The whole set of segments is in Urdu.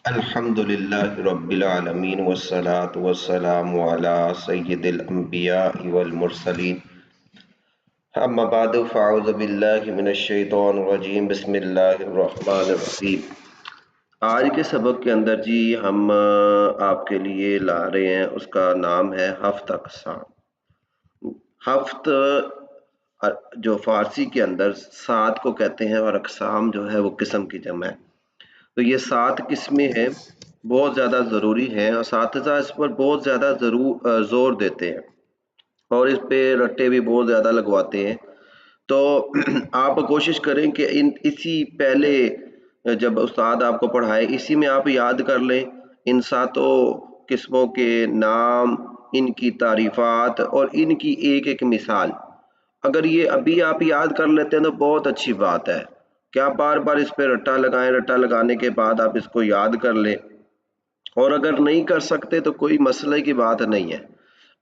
الحمدللہ رب العالمین والصلاة والسلام علی سید الانبیاء والمرسلین اما بعد فاعوذ باللہ من الشیطان الرجیم بسم اللہ الرحمن الرحیم۔ آج کے سبق کے اندر جی ہم آپ کے لیے لا رہے ہیں، اس کا نام ہے ہفت اقسام۔ ہفت جو فارسی کے اندر سات کو کہتے ہیں اور اقسام جو ہے وہ قسم کی جمع ہے۔ تو یہ 7 قسمیں ہیں، بہت زیادہ ضروری ہیں، اساتذہ اس پر بہت زیادہ زور دیتے ہیں اور اس پہ رٹے بھی بہت زیادہ لگواتے ہیں۔ تو آپ کوشش کریں کہ اسی پہلے جب استاد آپ کو پڑھائے اسی میں آپ یاد کر لیں ان 7 قسموں کے نام، ان کی تعریفات اور ان کی ایک ایک مثال۔ اگر یہ ابھی آپ یاد کر لیتے ہیں تو بہت اچھی بات ہے کہ آپ بار بار اس پہ رٹا لگائیں، رٹا لگانے کے بعد آپ اس کو یاد کر لیں، اور اگر نہیں کر سکتے تو کوئی مسئلے کی بات نہیں ہے،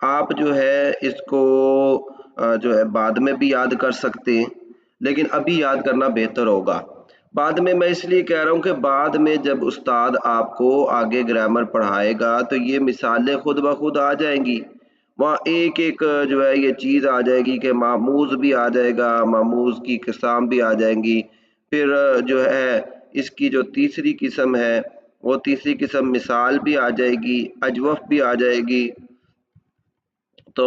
آپ جو ہے اس کو جو ہے بعد میں بھی یاد کر سکتے ہیں، لیکن ابھی یاد کرنا بہتر ہوگا۔ بعد میں اس لیے کہہ رہا ہوں کہ بعد میں جب استاد آپ کو آگے گرامر پڑھائے گا تو یہ مثالیں خود بخود آ جائیں گی، وہاں ایک ایک جو ہے یہ چیز آ جائے گی کہ معموز بھی آ جائے گا، معموز کی اقسام بھی آ جائیں گی، پھر جو ہے اس کی جو تیسری قسم ہے وہ تیسری قسم مثال بھی آ جائے گی، اجوف بھی آ جائے گی، تو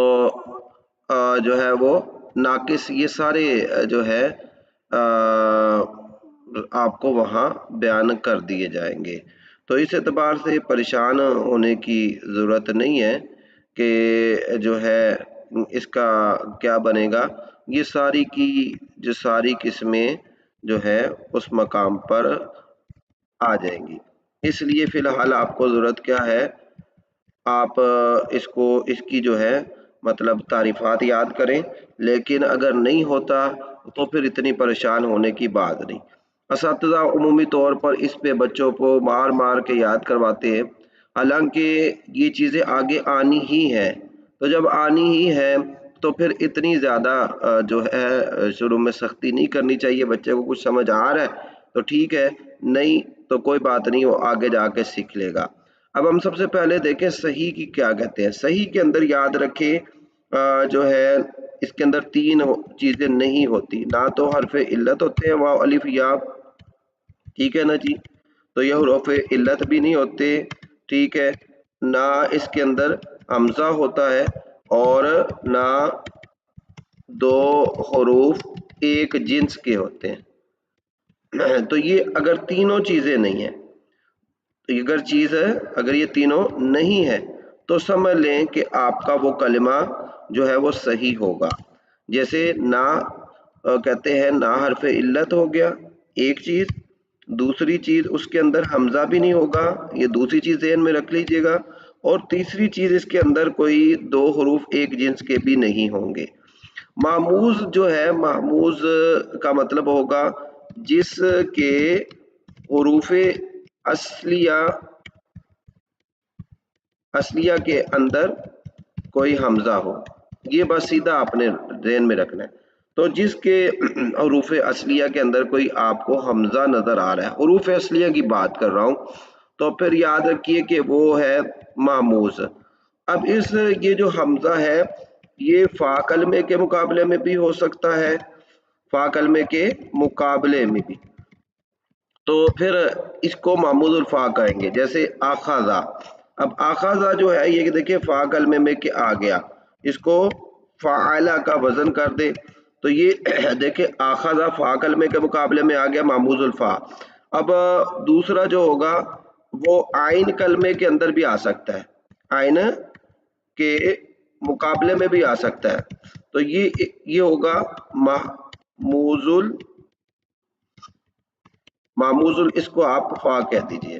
جو ہے وہ ناقص، یہ سارے جو ہے آپ کو وہاں بیان کر دیے جائیں گے۔ تو اس اعتبار سے پریشان ہونے کی ضرورت نہیں ہے کہ جو ہے اس کا کیا بنے گا، یہ ساری کی جو ساری قسمیں جو ہے اس مقام پر آ جائیں گی۔ اس لیے فی الحال آپ کو ضرورت کیا ہے، آپ اس کی جو ہے مطلب تعریفات یاد کریں، لیکن اگر نہیں ہوتا تو پھر اتنی پریشان ہونے کی بات نہیں۔ اساتذہ عمومی طور پر اس پہ بچوں کو مار مار کے یاد کرواتے ہیں، حالانکہ یہ چیزیں آگے آنی ہی ہیں، تو جب آنی ہی ہے تو پھر اتنی زیادہ جو ہے شروع میں سختی نہیں کرنی چاہیے۔ بچے کو کچھ سمجھ آ رہا ہے تو ٹھیک ہے، نہیں تو کوئی بات نہیں، وہ آگے جا کے سیکھ لے گا۔ اب ہم سب سے پہلے دیکھیں صحیح کی کیا کہتے ہیں۔ صحیح کے اندر یاد رکھیں جو ہے اس کے اندر 3 چیزیں نہیں ہوتی، نہ تو حرف علت ہوتے ہیں واو الف یا، ٹھیک ہے نا جی، تو یہ حروف علت بھی نہیں ہوتے، ٹھیک ہے، نہ اس کے اندر حمزہ ہوتا ہے، اور نہ 2 حروف ایک جنس کے ہوتے ہیں۔ تو یہ اگر تینوں چیزیں نہیں ہیں، اگر یہ تینوں نہیں ہے تو سمجھ لیں کہ آپ کا وہ کلمہ جو ہے وہ صحیح ہوگا۔ جیسے نہ کہتے ہیں، نہ حرف علت ہو گیا ایک چیز، دوسری چیز اس کے اندر حمزہ بھی نہیں ہوگا، یہ دوسری چیز ذہن میں رکھ لیجئے گا، اور تیسری چیز اس کے اندر کوئی 2 حروف ایک جنس کے بھی نہیں ہوں گے۔ معموز جو ہے، معموز کا مطلب ہوگا جس کے حروف اصلیہ کے اندر کوئی حمزہ ہو، یہ بس سیدھا آپ نے ذہن میں رکھنا ہے۔ تو جس کے حروف اصلیہ کے اندر کوئی آپ کو حمزہ نظر آ رہا ہے، حروف اصلیہ کی بات کر رہا ہوں، تو پھر یاد رکھیے کہ وہ ہے معموز۔ اب یہ جو حمزہ ہے یہ فا کلمے کے مقابلے میں بھی ہو سکتا ہے، فا کلمے کے مقابلے میں بھی، تو پھر اس کو معموز الفا کہیں گے۔ جیسے آخذہ، اب آخذہ جو ہے یہ دیکھیں فا کلمے میں کہ آ گیا، اس کو فاعلہ کا وزن کر دے تو یہ دیکھیں آخذہ فا کلمے کے مقابلے میں آ گیا معموز الفا۔ اب دوسرا جو ہوگا وہ عین کلمے کے اندر بھی آ سکتا ہے، عین کے مقابلے میں بھی آ سکتا ہے، تو یہ ہوگا معموز اس کو آپ فا کہہ دیجئے،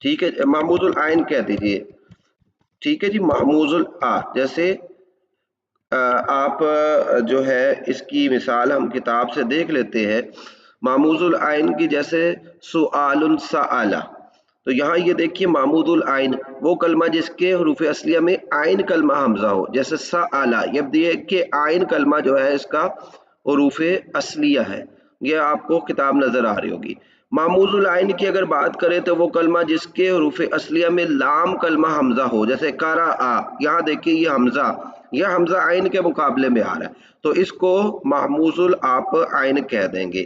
ٹھیک ہے، معموز العین کہہ دیجئے، ٹھیک ہے جی، معموز الآ۔ جیسے آپ جو ہے اس کی مثال ہم کتاب سے دیکھ لیتے ہیں، معموز العین کی، جیسے سؤال سأل، تو یہاں یہ دیکھیے معمود العین وہ کلمہ جس کے حروف اصلیہ میں عین کلمہ حمزہ ہو، جیسے سأل، یہ دیکھیے عین کلمہ جو ہے اس کا حروف اصلیہ ہے، یہ آپ کو کتاب نظر آ رہی ہوگی۔ معموز العین کی اگر بات کریں تو وہ کلمہ جس کے حروف اصلیہ میں لام کلمہ حمزہ ہو، جیسے قرأ، یہاں دیکھیے یہ حمزہ، یہ حمزہ عین کے مقابلے میں آ رہا ہے، تو اس کو معموز آپ عین کہہ دیں گے۔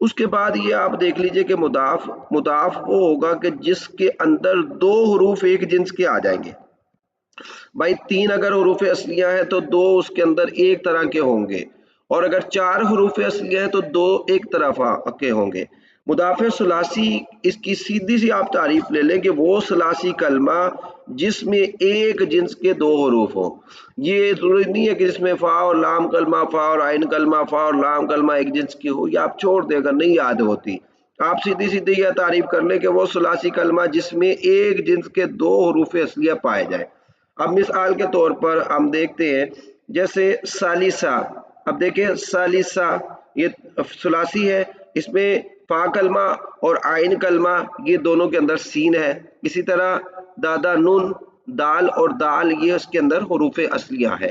اس کے بعد یہ آپ دیکھ لیجئے کہ مضاف، مضاف وہ ہوگا کہ جس کے اندر دو حروف ایک جنس کے آ جائیں گے۔ بھائی تین اگر حروف اصلیہ ہیں تو دو اس کے اندر ایک طرح کے ہوں گے، اور اگر چار حروف اصلیہ ہیں تو دو ایک طرف کے ہوں گے۔ مضاف ثلاثی، اس کی سیدھی سی آپ تعریف لے لیں کہ وہ ثلاثی کلمہ جس میں ایک جنس کے دو حروف ہوں۔ یہ ضروری نہیں ہے کہ جس میں فا اور لام کلمہ، فا اور عین کلمہ، فا اور لام کلمہ ایک جنس کی ہو، یہ آپ چھوڑ دے اگر نہیں یاد ہوتی۔ آپ سیدھی سیدھی یہ تعریف کر لیں کہ وہ ثلاثی کلمہ جس میں ایک جنس کے دو حروف اصلیہ پائے جائیں۔ اب مثال کے طور پر ہم دیکھتے ہیں جیسے ثالثہ، اب دیکھیں ثالثہ یہ ثلاثی ہے، اس میں فا کلمہ اور عین کلمہ یہ دونوں کے اندر سین ہے۔ اسی طرح دادا نون، دال اور دال یہ اس کے اندر حروف اصلیہ ہے،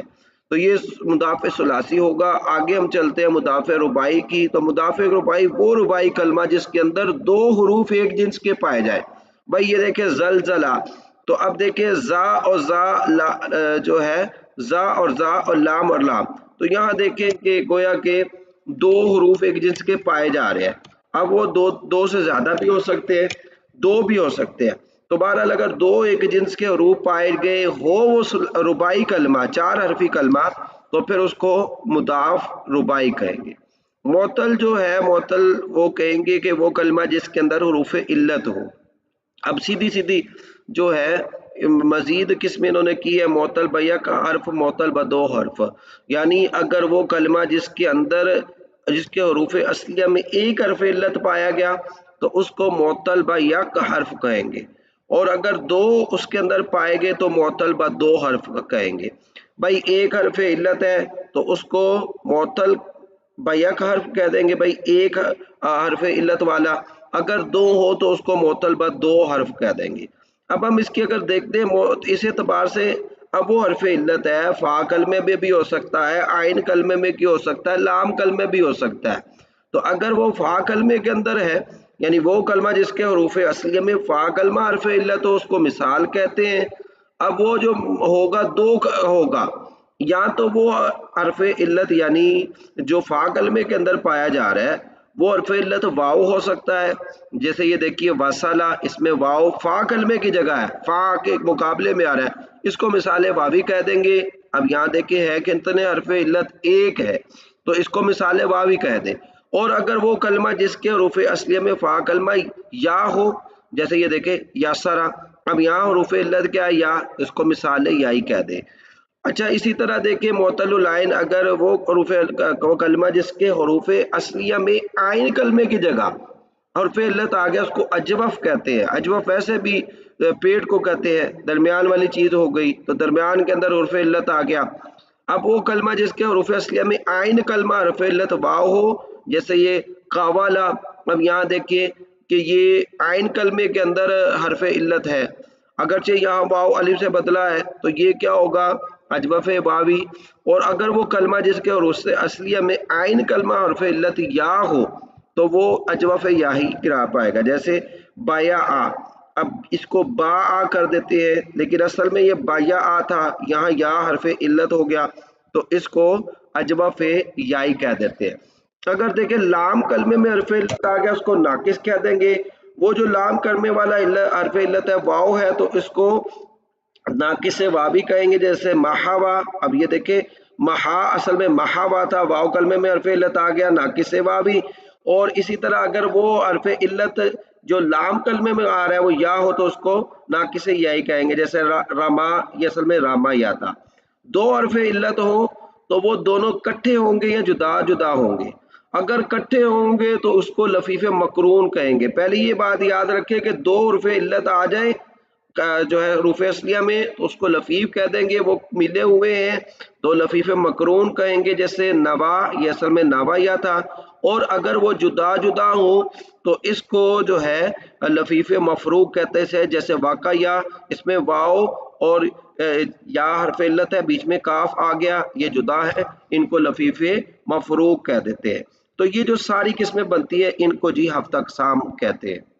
تو یہ مضاف ثلاثی ہوگا۔ آگے ہم چلتے ہیں مضاف رباعی کی، تو مضاف رباعی وہ رباعی کلمہ جس کے اندر دو حروف ایک جنس کے پائے جائے۔ بھائی یہ دیکھیں زلزلہ، تو اب دیکھیں زا اور زا جو ہے زا اور زا اور لام اور لام، تو یہاں دیکھیں کہ گویا کہ دو حروف ایک جنس کے پائے جا رہے ہیں۔ اب وہ دو سے زیادہ بھی ہو سکتے ہیں، دو بھی ہو سکتے ہیں، تو بہرحال اگر دو ایک جنس کے حروف پائے گئے ہو وہ رباعی کلمہ، چار حرفی کلمہ، تو پھر اس کو مضاف رباعی کہیں گے۔ معطل جو ہے، معطل وہ کہیں گے کہ وہ کلمہ جس کے اندر حروف علت ہو۔ اب سیدھی سیدھی جو ہے مزید قسم انہوں نے کی ہے معطل بیک حرف، معطل بدو حرف، یعنی اگر وہ کلمہ جس کے اندر جس کے حروف اصلیہ میں ایک حرف علت پایا گیا تو اس کو معطل بیک حرف کہیں گے، اور اگر دو اس کے اندر پائے گئے تو معطل بدو حرف کہیں گے۔ بھائی ایک حرف علت ہے تو اس کو معطل بیک حرف کہہ دیں گے، بھائی ایک حرف علت والا، اگر دو ہو تو اس کو معطل بدو حرف کہہ دیں گے۔ اب ہم اس کی اگر دیکھتے ہیں اس اعتبار سے، اب وہ حرف علت ہے، فا کلمے میں بھی ہو سکتا ہے، عین کلمے میں بھی ہو سکتا ہے، لام کلمے بھی ہو سکتا ہے، تو اگر وہ فا کلمے کے اندر ہے یعنی وہ کلمہ جس کے حروف اصلیہ میں فا کلمہ حرف علت ہو اس کو مثال کہتے ہیں۔ اب وہ جو ہوگا دو ہوگا، یا تو وہ حرف علت یعنی جو فا کلمے کے اندر پایا جا رہا ہے وہ حرف علت واو ہو سکتا ہے، جیسے یہ دیکھیے وصلہ، اس میں واو فا کلمے کی جگہ ہے، فا کے مقابلے میں آ رہا ہے، اس کو مثال واوی کہہ دیں گے۔ اب یہاں دیکھیں ہے کہ اتنے حرف علت ایک ہے تو اس کو مثال واوی کہہ دیں۔ اور اگر وہ کلمہ جس کے حروف اصلیہ میں فا کلمہ یا ہو، جیسے یہ دیکھیں یاسرا، اب یہاں حروف علت کیا ہے یا، اس کو مثال یائی کہہ دیں۔ اچھا اسی طرح دیکھیں معطل العین، اگر وہ کلمہ جس کے حروف اصلیہ میں عین کلمے کی جگہ حرف علت آ گیا اس کو اجوف کہتے ہیں۔ اجوف ویسے بھی پیٹ کو کہتے ہیں، درمیان والی چیز ہو گئی تو درمیان کے اندر حرف علت آ گیا۔ اب وہ کلمہ جس کے حروف اصلیہ میں عین کلمہ حرف علت واو ہو، جیسے یہ قوالا، اب یہاں دیکھیے کہ یہ عین کلمے کے اندر حرف علت ہے، اگرچہ یہاں واو الف سے بدلا ہے تو یہ کیا ہوگا اجوف واوی۔ اور اگر وہ کلمہ جس کے حروف اصلیہ میں عین کلمہ حرف علت یا ہو تو وہ اجوف یاہی قرار پائے گا، جیسے بایا آ، اب اس کو با آ کر دیتے ہیں لیکن اصل میں یہ بایا آ تھا، یہاں یا حرف علت ہو گیا تو اس کو اجوف یائی کہہ دیتے ہیں۔ اگر دیکھیں لام کلمے میں حرف علت آ گیا اس کو ناقص کہہ دیں گے، وہ جو لام کلمے والا حرف علت ہے واو ہے تو اس کو ناقص واوی کہیں گے، جیسے محاوا، اب یہ دیکھیں محا اصل میں محاوا تھا، واو کلمے میں حرف علت آ گیا ناقص واوی۔ اور اسی طرح اگر وہ حرف علت جو لام کلمے میں آ رہا ہے وہ یا ہو تو اس کو ناقص یائی کہیں گے، جیسے راما، یہ اصل میں راما یا تھا۔ دو حرف علت ہو تو وہ دونوں کٹھے ہوں گے یا جدا جدا ہوں گے؟ اگر کٹھے ہوں گے تو اس کو لفیف مقرون کہیں گے۔ پہلے یہ بات یاد رکھے کہ دو حرف علت آ جائیں جو ہے حروف اصلیہ میں تو اس کو لفیف کہہ دیں گے، وہ ملے ہوئے ہیں تو لفیف مقرون کہیں گے، جیسے نوا، یہ اصل میں نوا یا تھا۔ اور اگر وہ جدا جدا ہوں تو اس کو جو ہے لفیف مفروق کہتے ہیں، جیسے واقعہ، اس میں واو اور یا حرف علت ہے بیچ میں کاف آ گیا، یہ جدا ہے، ان کو لفیف مفروق کہہ دیتے ہیں۔ تو یہ جو ساری قسمیں بنتی ہے ان کو جی ہفتہ اقسام کہتے ہیں.